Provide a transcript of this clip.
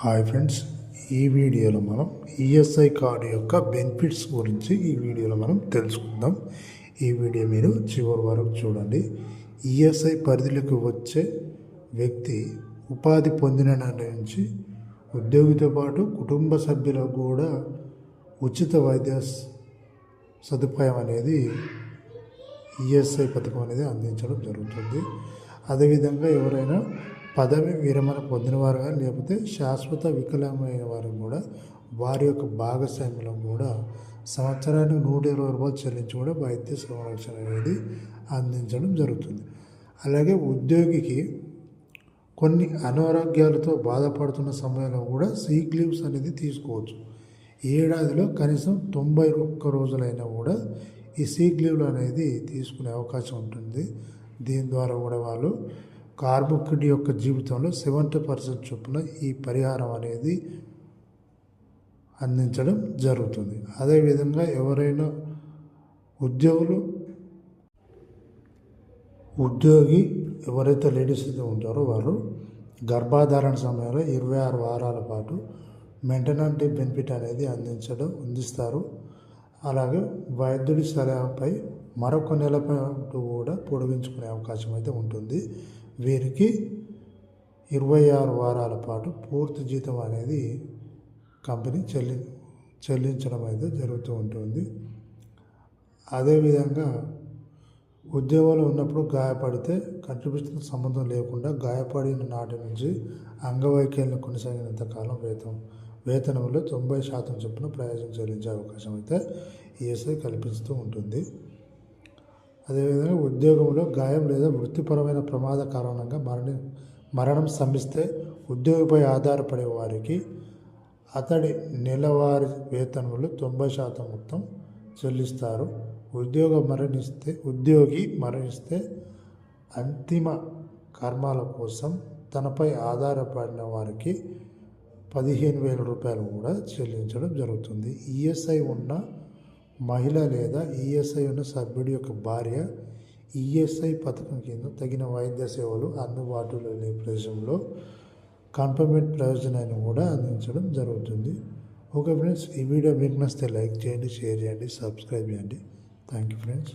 Hi friends, ఈ వీడియోలో మనం ఈఎస్ఐ కార్డు యొక్క బెనిఫిట్స్ గురించి ఈ వీడియోలో మనం తెలుసుకుందాం. ఈ వీడియో మీరు చివరి వరకు చూడండి. ఈఎస్ఐ పరిధిలోకి వచ్చే వ్యక్తి ఉపాధి పొందిన నాటి నుంచి ఉద్యోగితో పాటు కుటుంబ సభ్యులకు కూడా ఉచిత వైద్య సదుపాయం అనేది ఈఎస్ఐ పథకం అనేది అందించడం జరుగుతుంది. అదేవిధంగా ఎవరైనా పదవి విరమణ పొందినవారు కానీ లేకపోతే శాశ్వత వికలమైన వారు కూడా వారి యొక్క భాగస్వామ్యంలో కూడా సంవత్సరానికి 120 రూపాయలు చెల్లించి కూడా వైద్య సంరక్షణ అనేది అందించడం జరుగుతుంది. అలాగే ఉద్యోగికి కొన్ని అనారోగ్యాలతో బాధపడుతున్న సమయంలో కూడా సిక్ లీవ్స్ అనేది తీసుకోవచ్చు. ఏడాదిలో కనీసం 91 రోజులైనా కూడా ఈ సిక్ లీవ్లు అనేది తీసుకునే అవకాశం ఉంటుంది. దీని ద్వారా కూడా వాళ్ళు కార్మికుడి యొక్క జీవితంలో 70% చొప్పున ఈ పరిహారం అనేది అందించడం జరుగుతుంది. అదేవిధంగా ఎవరైనా ఉద్యోగి ఎవరైతే లేడీస్ అయితే ఉంటారో వారు గర్భధారణ సమయంలో 26 వారాల పాటు మెటర్నిటీ బెనిఫిట్ అనేది అందిస్తారు. అలాగే వైద్యుడి సలహాపై మరొక నెల పాటు కూడా పొడిగించుకునే అవకాశం అయితే ఉంటుంది. వీరికి 26 వారాల పాటు పూర్తి జీతం అనేది కంపెనీ చెల్లించడం అయితే జరుగుతూ ఉంటుంది. అదేవిధంగా ఉద్యోగంలో ఉన్నప్పుడు గాయపడితే కంట్రిబ్యూషన్ సంబంధం లేకుండా గాయపడిన నాటి నుంచి అంగవైకల్యం కొనసాగినంత కాలం వేతనంలో 90% చొప్పున ప్రయోజనం చెల్లించే అవకాశం అయితే ఈఎస్ఐ కల్పిస్తూ ఉంటుంది. అదేవిధంగా ఉద్యోగంలో గాయం లేదా వృత్తిపరమైన ప్రమాద కారణంగా మరణం సంభవిస్తే ఉద్యోగిపై ఆధారపడే వారికి అతడి నెలవారీ వేతనంలో 90% మొత్తం చెల్లిస్తారు. ఉద్యోగి మరణిస్తే అంతిమ కర్మాల కోసం తనపై ఆధారపడిన వారికి 15,000 రూపాయలు కూడా చెల్లించడం జరుగుతుంది. ఈఎస్ఐ ఉన్న మహిళ లేదా ఈఎస్ఐ ఉన్న సభ్యుడి యొక్క భార్య ఈఎస్ఐ పథకం కింద తగిన వైద్య సేవలు అందుబాటులో లేని ప్రదేశంలో కాంప్లిమెంట్ ప్రయోజనాన్ని కూడా అందించడం జరుగుతుంది. ఓకే ఫ్రెండ్స్, ఈ వీడియో మీకు నచ్చితే లైక్ చేయండి, షేర్ చేయండి, సబ్స్క్రైబ్ చేయండి. Thank you friends.